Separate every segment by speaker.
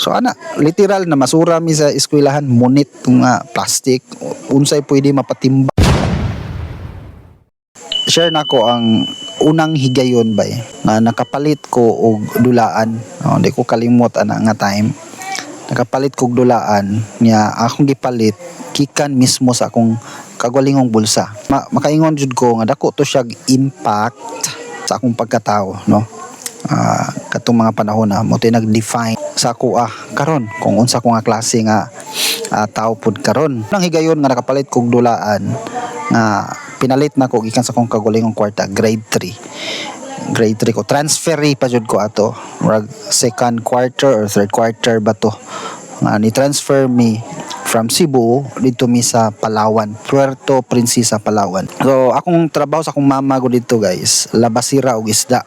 Speaker 1: So ana, literal na masura mi sa eskwelahan, munit nga plastic, unsay pwede mapatimbang. Share nako ang unang higayon ba nga nakapalit ko og dulaan. Di ko kalimot ana nga time. Nakapalit ko og dulaan niya akong gipalit gikan mismo sa akong kagwalingong bulsa. Makaingon jud ko nga dako to siya impact sa akong pagkatao, no? Katong mga panahon na mo nag-define sa ako karon kung unsa ko nga klase nga tao pud karon. Nang higayon nga nakapalit kog dulaan nga pinalit na ko gikan sa akong kagulingong kwarta, grade 3 ko, transferi pa jud ko ato, second quarter or third quarter ba to nga ni transfer mi from Cebu dito mi sa Palawan, Puerto Princesa, Palawan. So akong trabaho sa akong mama ko dito guys, labasira og isda,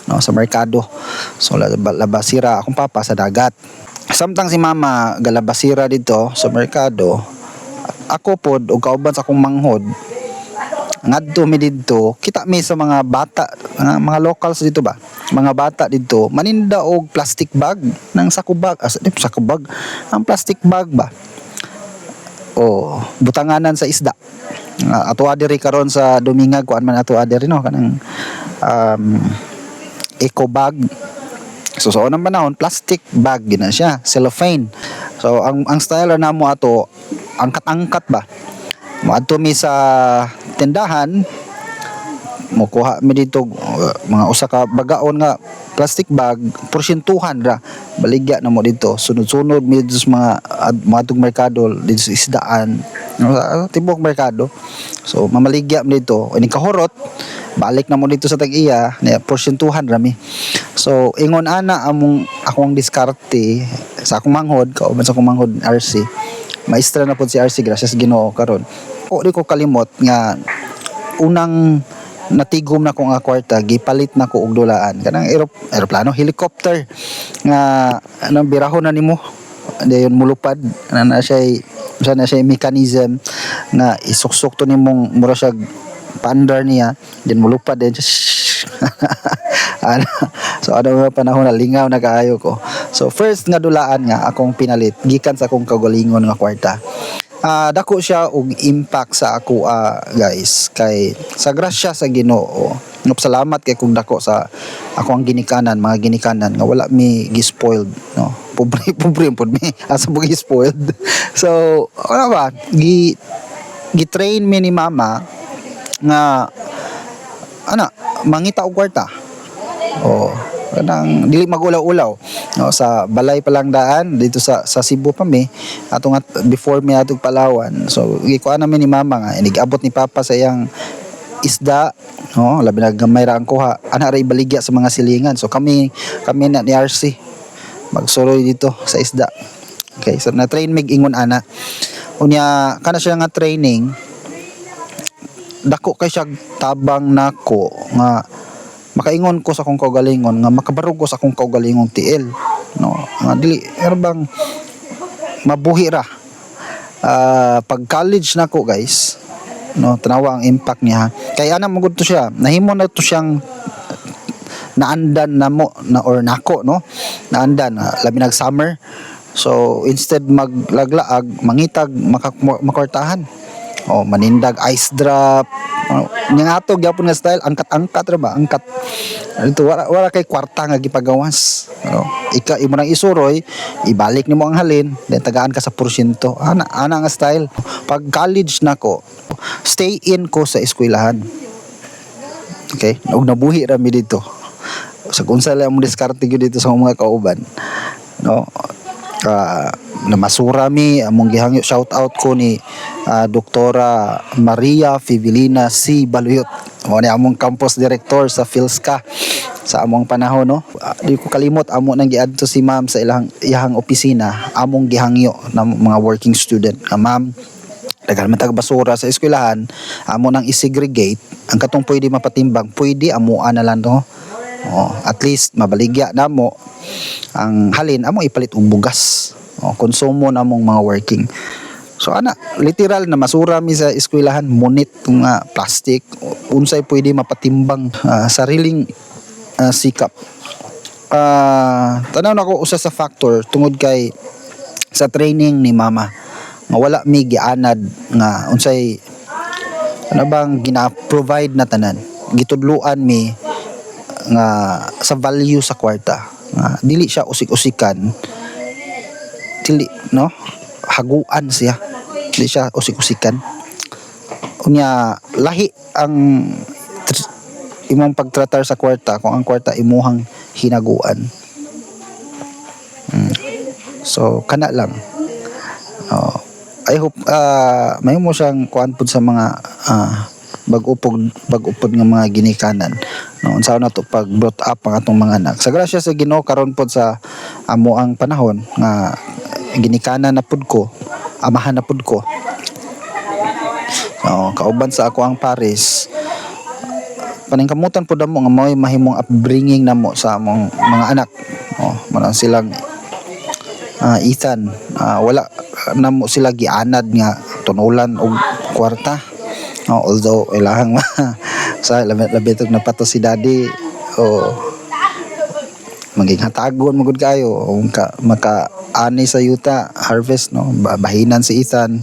Speaker 1: no, sa merkado. So labasira, akong papa sa dagat. Samtang si mama galabasira dito sa merkado, ako pod og kauban sa akong manghod ngadto mi dito, kita mi sa mga bata, mga locals dito ba, mga bata dito maninda og plastic bag ng sakubag, sakubag ang plastic bag ba, butanganan sa isda. Ato adiri karon sa Dumingag, kuan man ato adiri, no, kanang eco bag. So unang panahon plastic bag gina siya, cellophane. So ang style na mo ato angkat-angkat ba, moadto mi sa tindahan, mokuha mi dito mga usa ka bagaon nga plastic bag, porsyentuhan ra, baligya na mo dito, sunod-sunod mi dito sa mga tug merkado dito sa isdaan, tibok merkado. So mamaligya mi dito, ini kahurot, balik na mo dito sa tag-iya, porsyentuhan ra mi. So ingon ana akong diskarte sa akong manghod, kauban sa akong manghod RC, maestra na po si RC, gracias Ginoo karon. Di ko kalimot nga unang natigom na ko nga kwarta, gipalit na ko og dulaan kanang eroplano, helicopter nga anong birahon na nimo dayon mulupad na siya mechanism na isuksok to nimong mura siya pandar niya, din mulupad din so mga panahon na lingaw na kaayo ko. So first nga dulaan nga akong pinalit gikan sa akong kagalingon nga kwarta. Dako siya og impact sa ako guys, kay sa grasya sa Ginoo, salamat kay kung dako sa ako ang mga ginikanan nga wala mi gi-spoiled, no, pobre pod mi asa mo gi-spoiled. So ano ba, gi-train mi ni mama nga mangita og kwarta, kanang dili magulaw-ulaw, no, sa balay pa lang daan dito sa Cebu pa mi ato nga before mi atog Palawan. So gikuan namin ni mama nga inigabot ni papa sa iyang isda, no, labi na gamay ra ang kuha ana ra ibaligya sa mga silingan. So kami na ni RC magsuroy dito sa isda. Okay, so na train mig ingon ana unya kana siya nga training, dako kay siya tabang nako nga makaingon ko sa akong kaugalingon nga makabarog ko sa akong kaugalingong TL, no, nga dili erbang mabuhi ra. Pag college nako guys, no, tanawa ang impact niya kay ana mo gud to siya, nahimo na to siyang naandan na mo na or nako, no, naandan labi nag summer. So instead maglaglaag, mangitag makwartahan, manindag ice drop, ning atog gyapon nga style, angkat-angkat ra ba, angkat ito, wala kay kwarta nga gipagawas, no, imo nang isuroy, ibalik nimo ang halin, then tagaan ka sa porsyento, ana nga style. Pag college nako, stay in ko sa eskwelahan, okay, og nabuhi ra mi dito sa unsa lang mo diskarte gyud dito sa mga kauban, no. Na masura mi among gihangyo, shout out ko ni Doktora Maria Fivilina C. Baluyot, mo ni among campus director sa PhilSCA sa among panahon, no. Di ko kalimot amo nang giadto si ma'am sa iyang opisina, among gihangyo na mga working student nga ma'am, dagan man tag basura sa eskwelahan, amo nang isegregate ang katong pwede mapatimbang, pwede amuan na lang, no. At least mabaligya namo ang halin, among ipalit og bugas, konsumo namong mga working. So ana, literal na masura mi sa eskwelahan, munit nga plastic, unsay pwede mapatimbang, sariling sikap tanaw na ko usa sa factor tungod kay sa training ni mama nga wala mi gianad nga unsay ano bang gina-provide na tanan, gitudluan mi nga sa value sa kwarta nga dili siya usik-usikan, dili no, haguan siya, dili siya usik-usikan. Unya lahi ang imong pagtratar sa kwarta kung ang kwarta imuhang hinaguan. So kana lang. Oh, I hope may mo siyang kuan pud sa mga bag-upod nga mga ginikanan. No, unsa na to pag brought up ang atong mga anak. Sa grasya sa Ginoo karon pod sa amo ang panahon nga ginikanan na pud ko, amahan na pud ko. So, kauban sa ako ang Paris, paningkamutan pud mo nga mao'y mahimong upbringing namo sa among mga anak. Oh, man silang Ethan, wala namo sila gianad nga tunulan og kwarta. Although ilahang sa labi tog napato si daddy o maging hatagon magud kayo o maka ani sa yuta harvest no, bahinan si Ethan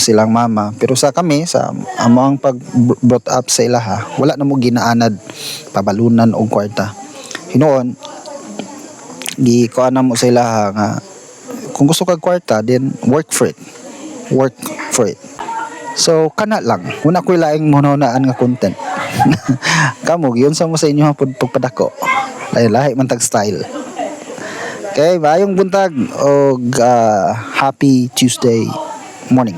Speaker 1: silang mama, pero sa kami sa among pag brought up sa ilaha wala na mo ginaanad pabalunan og kwarta. Hinuon gikuan na mo sa ilaha nga kung gusto kag kwarta then work for it. So kana lang una ko'y laing mununaan nga content. Kamo yun sa mo sa inyo pagpadako lahi man tag style. Okay, bayong buntag og happy Tuesday morning.